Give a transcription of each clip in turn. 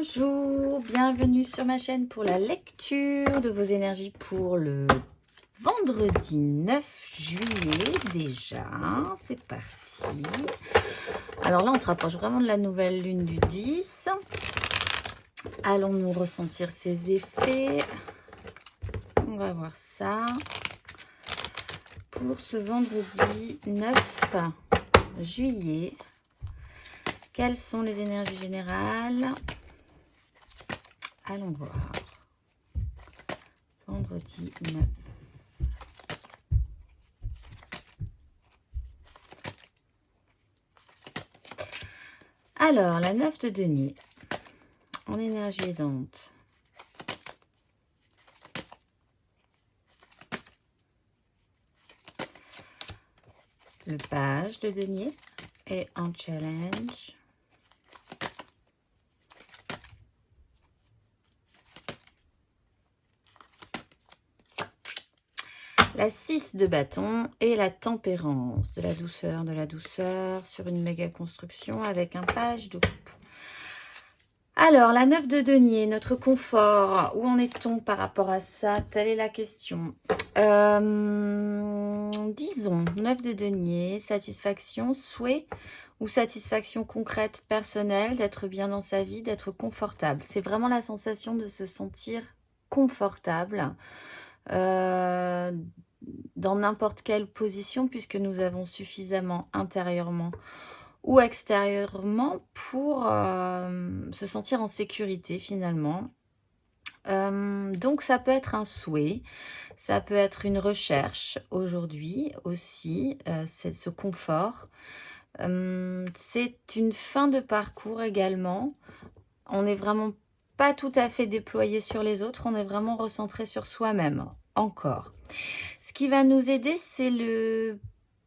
Bonjour, bienvenue sur ma chaîne pour la lecture de vos énergies pour le vendredi 9 juillet déjà. C'est parti. Alors là, on se rapproche vraiment de la nouvelle lune du 10. Allons-nous ressentir ses effets? On va voir ça. Pour ce vendredi 9 juillet, quelles sont les énergies générales? Allons voir. Vendredi 9. Alors, la 9 de denier. En énergie aidante. Le page de denier est en challenge. La 6 de bâton et la tempérance, de la douceur sur une méga construction avec un page de coupe. Alors, la 9 de denier, notre confort, où en est-on par rapport à ça? Telle est la question. Disons, 9 de denier, satisfaction, souhait ou satisfaction concrète, personnelle, d'être bien dans sa vie, d'être confortable. C'est vraiment la sensation de se sentir confortable. Dans n'importe quelle position, puisque nous avons suffisamment intérieurement ou extérieurement pour se sentir en sécurité finalement. Donc ça peut être un souhait, ça peut être une recherche aujourd'hui aussi, c'est ce confort. C'est une fin de parcours également. On n'est vraiment pas tout à fait déployé sur les autres, on est vraiment recentré sur soi-même encore. Ce qui va nous aider, c'est le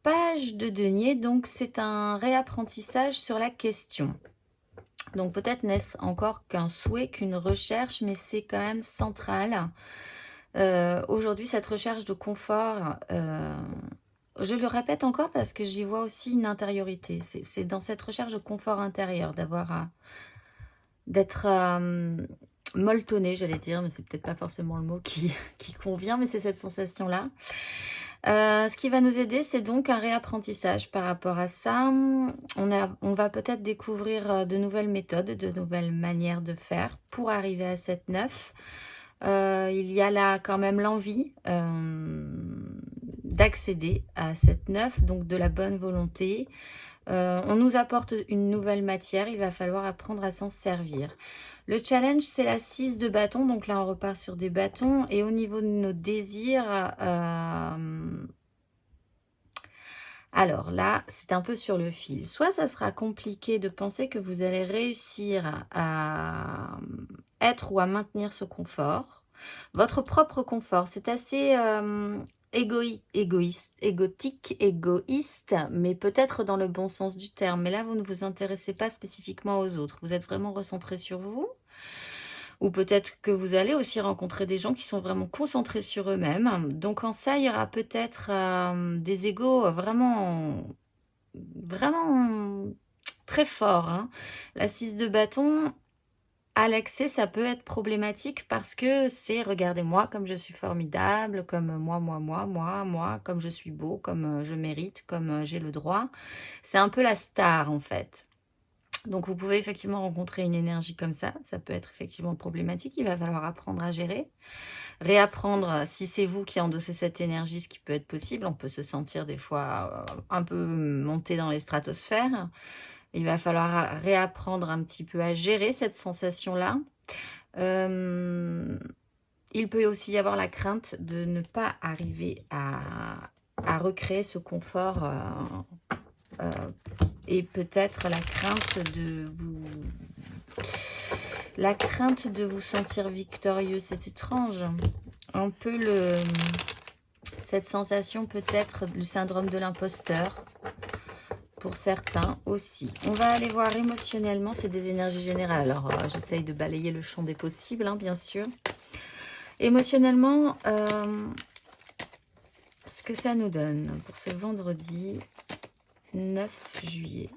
page de denier, donc c'est un réapprentissage sur la question. Donc peut-être n'est-ce encore qu'un souhait, qu'une recherche, mais c'est quand même central. Aujourd'hui, cette recherche de confort, je le répète encore parce que j'y vois aussi une intériorité. C'est dans cette recherche de confort intérieur, d'être molletonné, j'allais dire, mais c'est peut-être pas forcément le mot qui convient, mais c'est cette sensation-là. Ce qui va nous aider, c'est donc un réapprentissage par rapport à ça. On va peut-être découvrir de nouvelles méthodes, de nouvelles manières de faire pour arriver à cette 9. Il y a là quand même l'envie d'accéder à cette 9, donc de la bonne volonté. On nous apporte une nouvelle matière, il va falloir apprendre à s'en servir. Le challenge, c'est la 6 de bâton, donc là on repart sur des bâtons. Et au niveau de nos désirs, alors là, c'est un peu sur le fil. Soit ça sera compliqué de penser que vous allez réussir à être ou à maintenir ce confort. Votre propre confort, c'est assez égotique, mais peut-être dans le bon sens du terme. Mais là, vous ne vous intéressez pas spécifiquement aux autres. Vous êtes vraiment recentré sur vous. Ou peut-être que vous allez aussi rencontrer des gens qui sont vraiment concentrés sur eux-mêmes. Donc en ça, il y aura peut-être des égos vraiment très forts. Hein. La 6 de bâton, à l'excès, ça peut être problématique parce que c'est « regardez-moi comme je suis formidable, comme moi, comme je suis beau, comme je mérite, comme j'ai le droit ». C'est un peu la star en fait. Donc vous pouvez effectivement rencontrer une énergie comme ça peut être effectivement problématique, il va falloir apprendre à gérer, réapprendre si c'est vous qui endossez cette énergie, ce qui peut être possible, on peut se sentir des fois un peu monté dans les stratosphères, il va falloir réapprendre un petit peu à gérer cette sensation-là. Il peut aussi y avoir la crainte de ne pas arriver à recréer ce confort et peut-être la crainte de vous sentir victorieux. C'est étrange. Un peu cette sensation peut-être du syndrome de l'imposteur. Pour certains aussi. On va aller voir émotionnellement, c'est des énergies générales. Alors, j'essaye de balayer le champ des possibles, hein, bien sûr. Émotionnellement, ce que ça nous donne pour ce vendredi 9 juillet.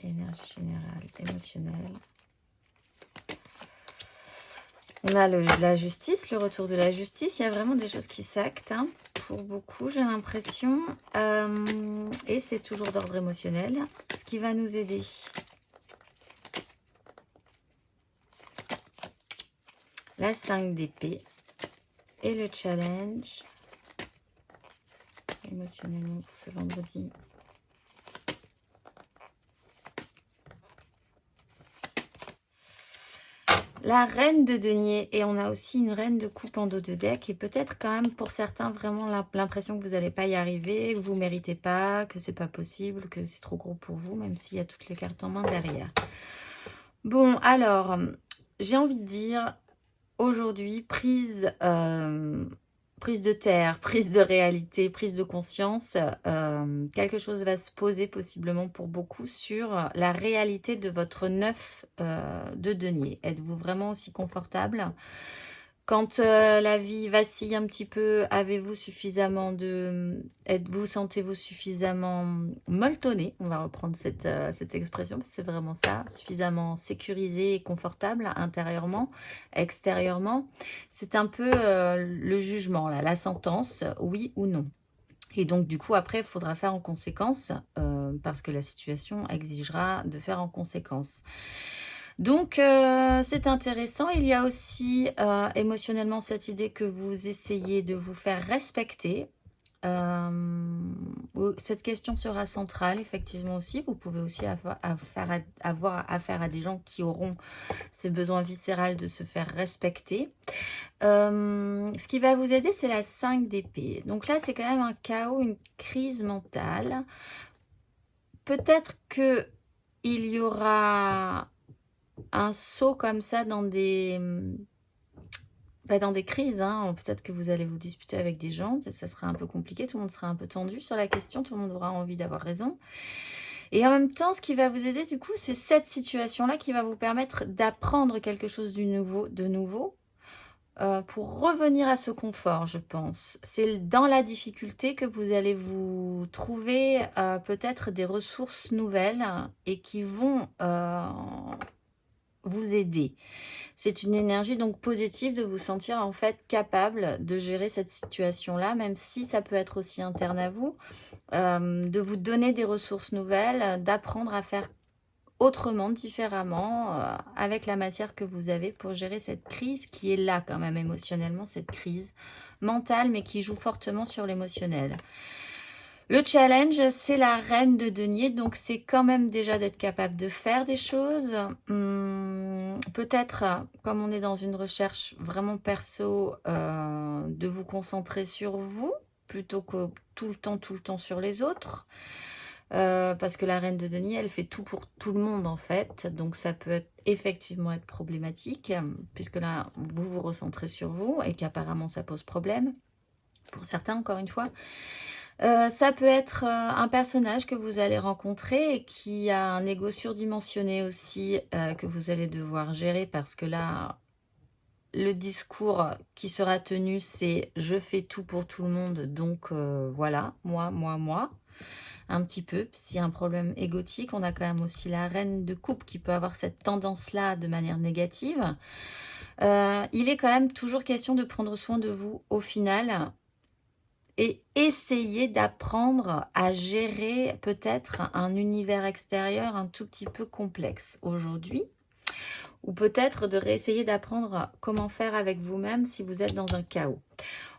Énergie générale, émotionnelle. On a la justice, le retour de la justice. Il y a vraiment des choses qui s'actent hein, pour beaucoup, j'ai l'impression. Et c'est toujours d'ordre émotionnel. Ce qui va nous aider. La 5 d'épée. Et le challenge. Émotionnellement pour ce vendredi. La reine de denier, et on a aussi une reine de coupe en dos de deck, et peut-être quand même pour certains vraiment l'impression que vous n'allez pas y arriver, que vous ne méritez pas, que c'est pas possible, que c'est trop gros pour vous, même s'il y a toutes les cartes en main derrière. Bon, alors, j'ai envie de dire, aujourd'hui, prise de terre, prise de réalité, prise de conscience, quelque chose va se poser possiblement pour beaucoup sur la réalité de votre 9 de denier. Êtes-vous vraiment aussi confortable? Quand la vie vacille un petit peu, avez-vous suffisamment sentez-vous suffisamment molletonné? On va reprendre cette expression, parce que c'est vraiment ça, suffisamment sécurisé et confortable intérieurement, extérieurement. C'est un peu le jugement, là, la sentence, oui ou non. Et donc, du coup, après, il faudra faire en conséquence, parce que la situation exigera de faire en conséquence. Donc, c'est intéressant. Il y a aussi émotionnellement cette idée que vous essayez de vous faire respecter. Cette question sera centrale, effectivement aussi. Vous pouvez aussi avoir affaire à des gens qui auront ces besoins viscérales de se faire respecter. Ce qui va vous aider, c'est la 5 d'épée. Donc là, c'est quand même un chaos, une crise mentale. Peut-être que il y aura un saut comme ça dans des crises. Hein. Peut-être que vous allez vous disputer avec des gens. Ça sera un peu compliqué. Tout le monde sera un peu tendu sur la question. Tout le monde aura envie d'avoir raison. Et en même temps, ce qui va vous aider, du coup, c'est cette situation-là qui va vous permettre d'apprendre quelque chose de nouveau. Pour revenir à ce confort, je pense. C'est dans la difficulté que vous allez vous trouver peut-être des ressources nouvelles et qui vont vous aider. C'est une énergie donc positive de vous sentir en fait capable de gérer cette situation-là, même si ça peut être aussi interne à vous, de vous donner des ressources nouvelles, d'apprendre à faire autrement, différemment, avec la matière que vous avez pour gérer cette crise qui est là quand même émotionnellement, cette crise mentale, mais qui joue fortement sur l'émotionnel. Le challenge, c'est la reine de denier, donc c'est quand même déjà d'être capable de faire des choses. Peut-être, comme on est dans une recherche vraiment perso, de vous concentrer sur vous, plutôt que tout le temps sur les autres. Parce que la reine de denier, elle fait tout pour tout le monde en fait. Donc ça peut effectivement être problématique, puisque là, vous vous recentrez sur vous et qu'apparemment ça pose problème. Pour certains, encore une fois. Ça peut être un personnage que vous allez rencontrer et qui a un ego surdimensionné aussi, que vous allez devoir gérer, parce que là, le discours qui sera tenu, c'est « je fais tout pour tout le monde, donc voilà, moi ». Un petit peu, s'il y a un problème égotique, on a quand même aussi la reine de coupe qui peut avoir cette tendance-là de manière négative. Il est quand même toujours question de prendre soin de vous au final et essayer d'apprendre à gérer peut-être un univers extérieur un tout petit peu complexe aujourd'hui. Ou peut-être de réessayer d'apprendre comment faire avec vous-même si vous êtes dans un chaos.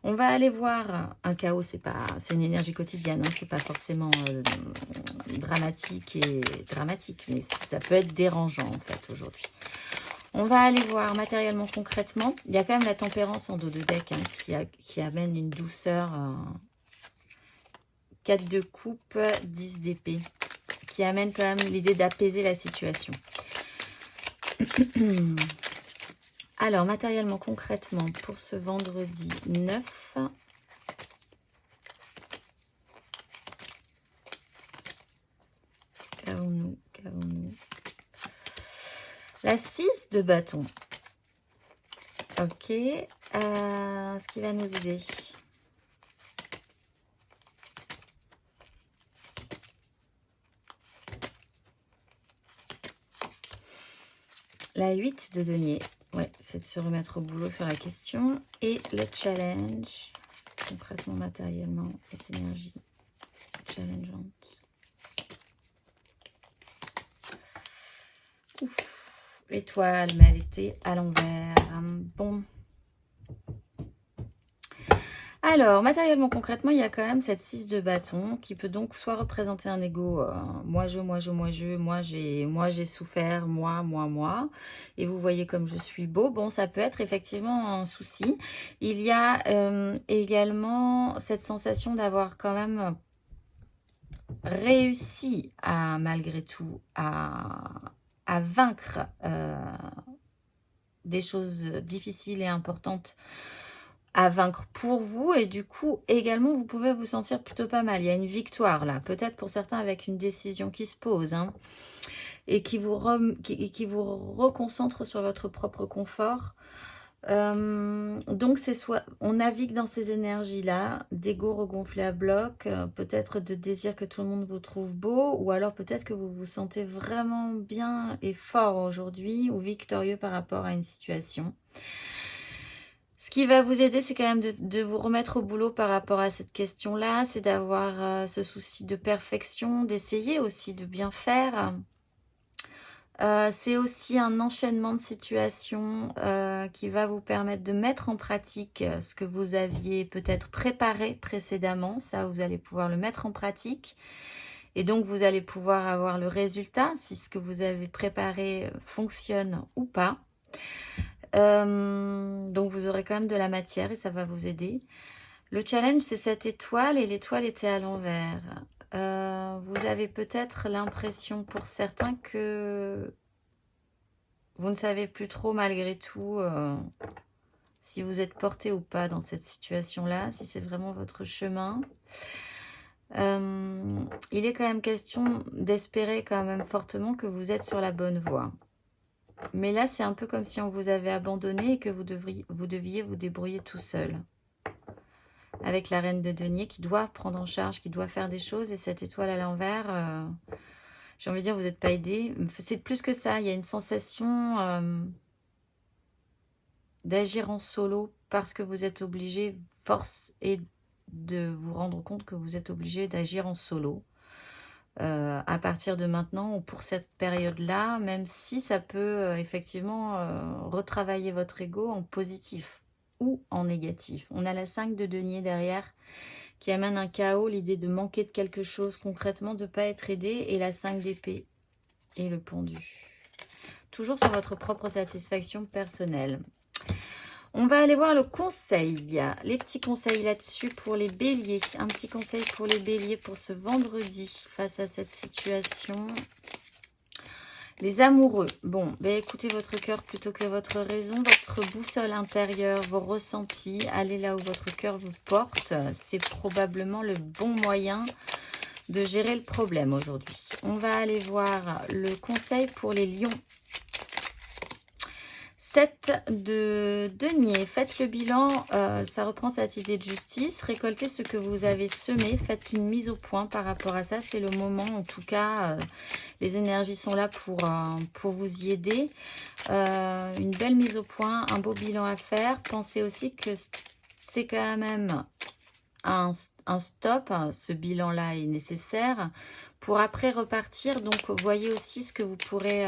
On va aller voir un chaos, c'est une énergie quotidienne, hein, c'est pas forcément dramatique, mais ça peut être dérangeant en fait aujourd'hui. On va aller voir matériellement, concrètement. Il y a quand même la tempérance en dos de deck hein, qui amène une douceur. 4 de coupe, 10 d'épée, qui amène quand même l'idée d'apaiser la situation. Alors, matériellement, concrètement, pour ce vendredi 9, qu'avons-nous? La 6 de bâton. Ok. Ce qui va nous aider. La 8 de denier. Ouais, c'est de se remettre au boulot sur la question. Et le challenge, concrètement, matériellement, les énergies challengeantes. Ouf, l'étoile, mais elle était à l'envers. Bon. Alors, matériellement, concrètement, il y a quand même cette 6 de bâton qui peut donc soit représenter un ego, moi j'ai souffert, moi. Et vous voyez comme je suis beau. Bon, ça peut être effectivement un souci. Il y a également cette sensation d'avoir quand même réussi à, malgré tout, à vaincre des choses difficiles et importantes à vaincre pour vous, et du coup également vous pouvez vous sentir plutôt pas mal. Il y a une victoire là, peut-être pour certains avec une décision qui se pose, hein, et qui vous reconcentre sur votre propre confort. Donc c'est soit on navigue dans ces énergies là, d'ego regonflé à bloc, peut-être de désir que tout le monde vous trouve beau, ou alors peut-être que vous vous sentez vraiment bien et fort aujourd'hui, ou victorieux par rapport à une situation. Ce qui va vous aider, c'est quand même de vous remettre au boulot par rapport à cette question-là. C'est d'avoir ce souci de perfection, d'essayer aussi de bien faire. C'est aussi un enchaînement de situations qui va vous permettre de mettre en pratique ce que vous aviez peut-être préparé précédemment. Ça, vous allez pouvoir le mettre en pratique. Et donc, vous allez pouvoir avoir le résultat, si ce que vous avez préparé fonctionne ou pas. Donc vous aurez quand même de la matière et ça va vous aider. Le challenge, c'est cette étoile, et l'étoile était à l'envers. Vous avez peut-être l'impression pour certains que vous ne savez plus trop malgré tout si vous êtes porté ou pas dans cette situation-là, si c'est vraiment votre chemin. Il est quand même question d'espérer quand même fortement que vous êtes sur la bonne voie. Mais là, c'est un peu comme si on vous avait abandonné et que vous deviez vous débrouiller tout seul. Avec la reine de denier qui doit prendre en charge, qui doit faire des choses. Et cette étoile à l'envers, j'ai envie de dire, vous n'êtes pas aidé. C'est plus que ça. Il y a une sensation d'agir en solo parce que vous êtes obligé, force est de vous rendre compte que vous êtes obligé d'agir en solo. À partir de maintenant ou pour cette période-là, même si ça peut effectivement retravailler votre ego en positif ou en négatif. On a la 5 de denier derrière qui amène un chaos, l'idée de manquer de quelque chose concrètement, de ne pas être aidé, et la 5 d'épée et le pendu. Toujours sur votre propre satisfaction personnelle. On va aller voir le conseil, les petits conseils là-dessus pour les béliers. Un petit conseil pour les béliers pour ce vendredi face à cette situation. Les amoureux, bon, ben écoutez votre cœur plutôt que votre raison, votre boussole intérieure, vos ressentis, allez là où votre cœur vous porte. C'est probablement le bon moyen de gérer le problème aujourd'hui. On va aller voir le conseil pour les lions. 7 de denier, faites le bilan, ça reprend cette idée de justice, récoltez ce que vous avez semé, faites une mise au point par rapport à ça, c'est le moment, en tout cas, les énergies sont là pour vous y aider. Une belle mise au point, un beau bilan à faire, pensez aussi que c'est quand même un stop, ce bilan-là est nécessaire pour après repartir. Donc, voyez aussi ce que vous pourrez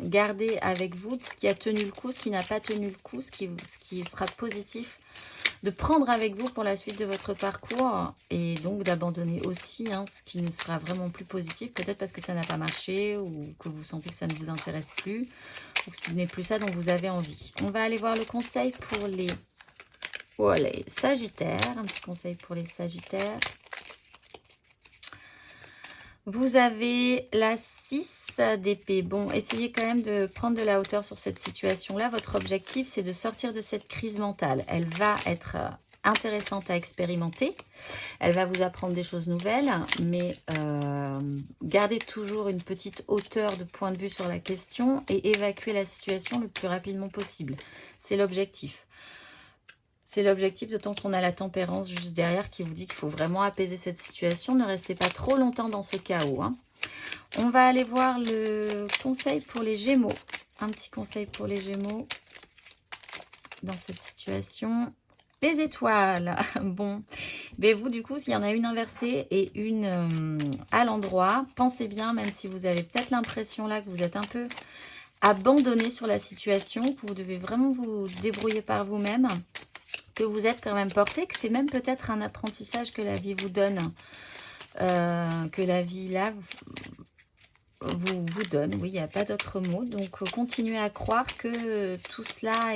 garder avec vous, ce qui a tenu le coup, ce qui n'a pas tenu le coup, ce qui sera positif, de prendre avec vous pour la suite de votre parcours, et donc d'abandonner aussi ce qui ne sera vraiment plus positif, peut-être parce que ça n'a pas marché, ou que vous sentez que ça ne vous intéresse plus, ou que ce n'est plus ça dont vous avez envie. On va aller voir le conseil pour les Sagittaires, un petit conseil pour les Sagittaires. Vous avez la 6 d'épée. Bon, essayez quand même de prendre de la hauteur sur cette situation-là. Votre objectif, c'est de sortir de cette crise mentale. Elle va être intéressante à expérimenter. Elle va vous apprendre des choses nouvelles, mais gardez toujours une petite hauteur de point de vue sur la question et évacuez la situation le plus rapidement possible. C'est l'objectif. C'est l'objectif, d'autant qu'on a la tempérance juste derrière qui vous dit qu'il faut vraiment apaiser cette situation. Ne restez pas trop longtemps dans ce chaos. On va aller voir le conseil pour les Gémeaux. Un petit conseil pour les Gémeaux dans cette situation. Les étoiles. Bon, mais vous, du coup, s'il y en a une inversée et une à l'endroit, pensez bien, même si vous avez peut-être l'impression là que vous êtes un peu abandonné sur la situation, que vous devez vraiment vous débrouiller par vous-même, que vous êtes quand même porté, que c'est même peut-être un apprentissage que la vie vous donne, que la vie là vous donne. Oui, il n'y a pas d'autre mot. Donc, continuez à croire que tout cela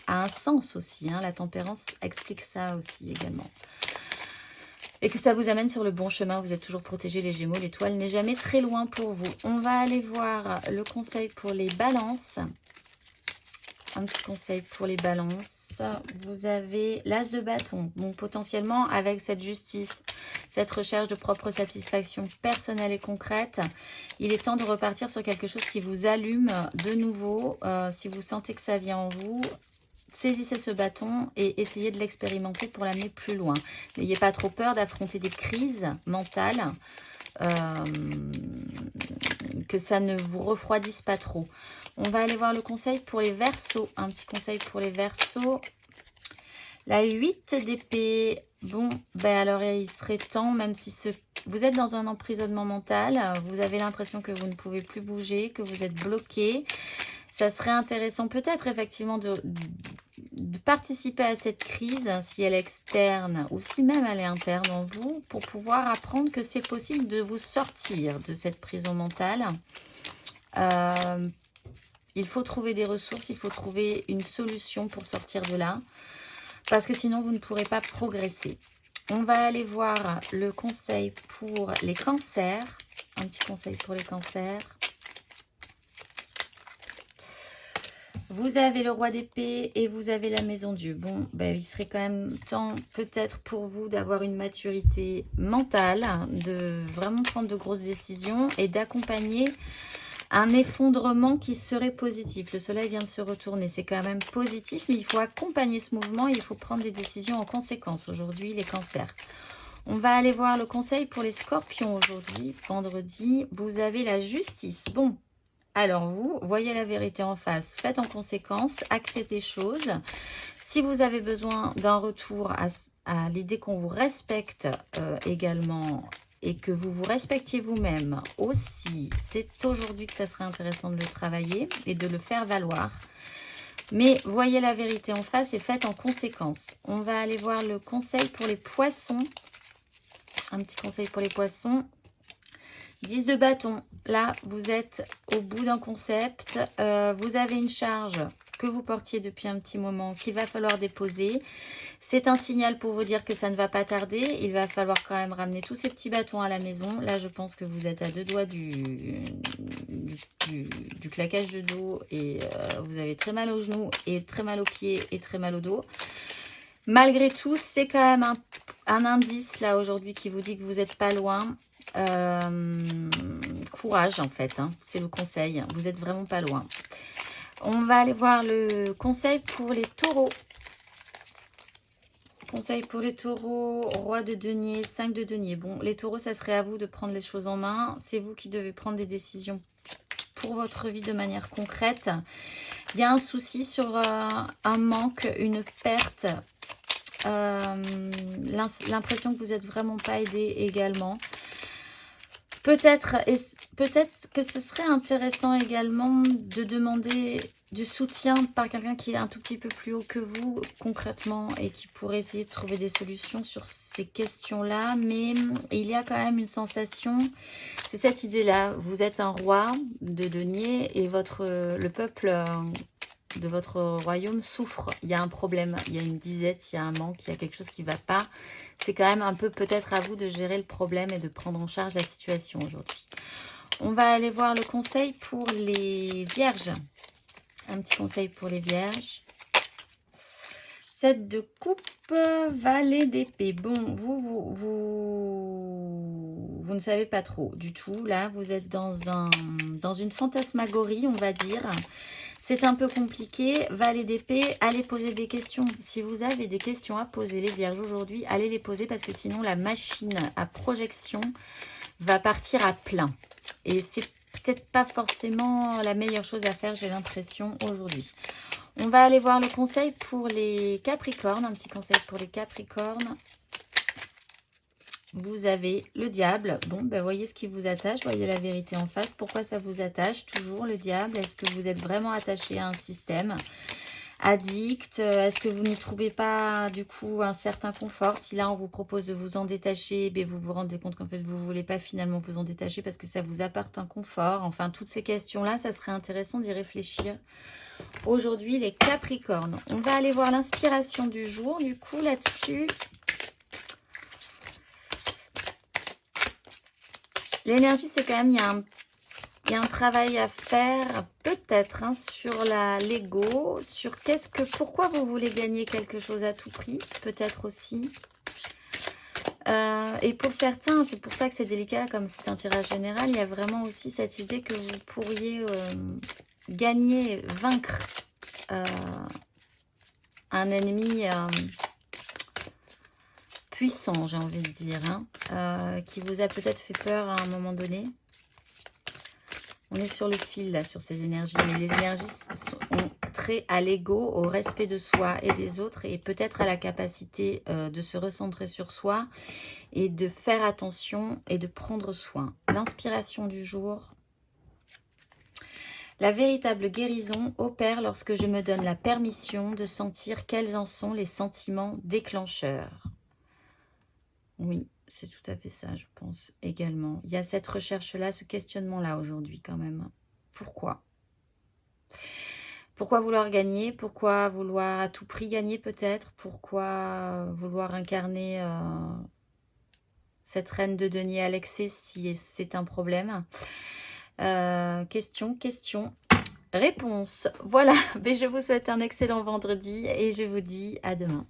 a un sens aussi. Hein. La tempérance explique ça aussi également. Et que ça vous amène sur le bon chemin. Vous êtes toujours protégés, les Gémeaux. L'étoile n'est jamais très loin pour vous. On va aller voir le conseil pour les balances. Un petit conseil pour les balances. Vous avez l'as de bâton. Donc potentiellement avec cette justice, cette recherche de propre satisfaction personnelle et concrète, il est temps de repartir sur quelque chose qui vous allume de nouveau. Si vous sentez que ça vient en vous, saisissez ce bâton et essayez de l'expérimenter pour l'amener plus loin. N'ayez pas trop peur d'affronter des crises mentales. Que ça ne vous refroidisse pas trop. On va aller voir le conseil pour les Verseaux. Un petit conseil pour les Verseaux. La 8 d'épée. Bon, ben alors il serait temps, même si vous êtes dans un emprisonnement mental, vous avez l'impression que vous ne pouvez plus bouger, que vous êtes bloqué. Ça serait intéressant peut-être effectivement de participer à cette crise, si elle est externe ou si même elle est interne en vous, pour pouvoir apprendre que c'est possible de vous sortir de cette prison mentale. Il faut trouver des ressources, il faut trouver une solution pour sortir de là, parce que sinon vous ne pourrez pas progresser. On va aller voir le conseil pour les cancers. Un petit conseil pour les cancers. Vous avez le roi d'épée et vous avez la maison Dieu. Bon, ben, il serait quand même temps peut-être pour vous d'avoir une maturité mentale, de vraiment prendre de grosses décisions et d'accompagner un effondrement qui serait positif. Le soleil vient de se retourner, c'est quand même positif, mais il faut accompagner ce mouvement et il faut prendre des décisions en conséquence. Aujourd'hui, les cancers. On va aller voir le conseil pour les scorpions aujourd'hui, vendredi. Vous avez la justice. Bon. Alors vous, voyez la vérité en face, faites en conséquence, actez des choses. Si vous avez besoin d'un retour à l'idée qu'on vous respecte également et que vous vous respectiez vous-même aussi, c'est aujourd'hui que ça serait intéressant de le travailler et de le faire valoir. Mais voyez la vérité en face et faites en conséquence. On va aller voir le conseil pour les poissons. Un petit conseil pour les poissons. 10 de bâton, là vous êtes au bout d'un concept, vous avez une charge que vous portiez depuis un petit moment qu'il va falloir déposer. C'est un signal pour vous dire que ça ne va pas tarder, il va falloir quand même ramener tous ces petits bâtons à la maison. Là je pense que vous êtes à deux doigts du claquage de dos et vous avez très mal aux genoux et très mal aux pieds et très mal au dos. Malgré tout, c'est quand même un indice là aujourd'hui qui vous dit que vous n'êtes pas loin. Courage en fait, hein, c'est le conseil, vous n'êtes vraiment pas loin. On va aller voir le conseil pour les taureaux. Conseil pour les taureaux, roi de denier, 5 de denier. Bon, les taureaux, ça serait à vous de prendre les choses en main. C'est vous qui devez prendre des décisions pour votre vie de manière concrète. Il y a un souci sur un manque, une perte. L'impression que vous n'êtes vraiment pas aidé également. Peut-être que ce serait intéressant également de demander du soutien par quelqu'un qui est un tout petit peu plus haut que vous concrètement et qui pourrait essayer de trouver des solutions sur ces questions-là. Mais il y a quand même une sensation, c'est cette idée-là. Vous êtes un roi de denier et le peuple de votre royaume souffre. Il y a un problème, il y a une disette, il y a un manque, il y a quelque chose qui ne va pas. C'est quand même un peu peut-être à vous de gérer le problème et de prendre en charge la situation aujourd'hui. On va aller voir le conseil pour les vierges. Un petit conseil pour les vierges. 7 de coupe, valet d'épée. Bon, vous ne savez pas trop du tout. Là, vous êtes dans une fantasmagorie, on va dire. C'est un peu compliqué. Valet d'épée, allez poser des questions. Si vous avez des questions à poser, les vierges, aujourd'hui, allez les poser parce que sinon, la machine à projection va partir à plein. Et c'est peut-être pas forcément la meilleure chose à faire, j'ai l'impression, aujourd'hui. On va aller voir le conseil pour les Capricornes, un petit conseil pour les Capricornes. Vous avez le diable. Bon, ben voyez ce qui vous attache, voyez la vérité en face. Pourquoi ça vous attache toujours, le diable? Est-ce que vous êtes vraiment attaché à un système addict? Est-ce que vous n'y trouvez pas du coup un certain confort? Si là on vous propose de vous en détacher, ben, vous vous rendez compte qu'en fait vous ne voulez pas finalement vous en détacher parce que ça vous apporte un confort. Enfin, toutes ces questions-là, ça serait intéressant d'y réfléchir. Aujourd'hui, les Capricornes. On va aller voir l'inspiration du jour, du coup, là-dessus. L'énergie, c'est quand même, il y a un travail à faire, peut-être, hein, sur l'ego, sur pourquoi vous voulez gagner quelque chose à tout prix, peut-être aussi. Et pour certains, c'est pour ça que c'est délicat, comme c'est un tirage général, il y a vraiment aussi cette idée que vous pourriez gagner, vaincre un ennemi puissant, j'ai envie de dire, hein, qui vous a peut-être fait peur à un moment donné. On est sur le fil, là, sur ces énergies. Mais les énergies ont trait à l'ego, au respect de soi et des autres, et peut-être à la capacité de se recentrer sur soi et de faire attention et de prendre soin. L'inspiration du jour. La véritable guérison opère lorsque je me donne la permission de sentir quels en sont les sentiments déclencheurs. Oui, c'est tout à fait ça, je pense, également. Il y a cette recherche-là, ce questionnement-là aujourd'hui, quand même. Pourquoi? Pourquoi vouloir gagner? Pourquoi vouloir à tout prix gagner, peut-être? Pourquoi vouloir incarner cette reine de denier à l'excès si c'est un problème? Question, réponse. Voilà, mais je vous souhaite un excellent vendredi et je vous dis à demain.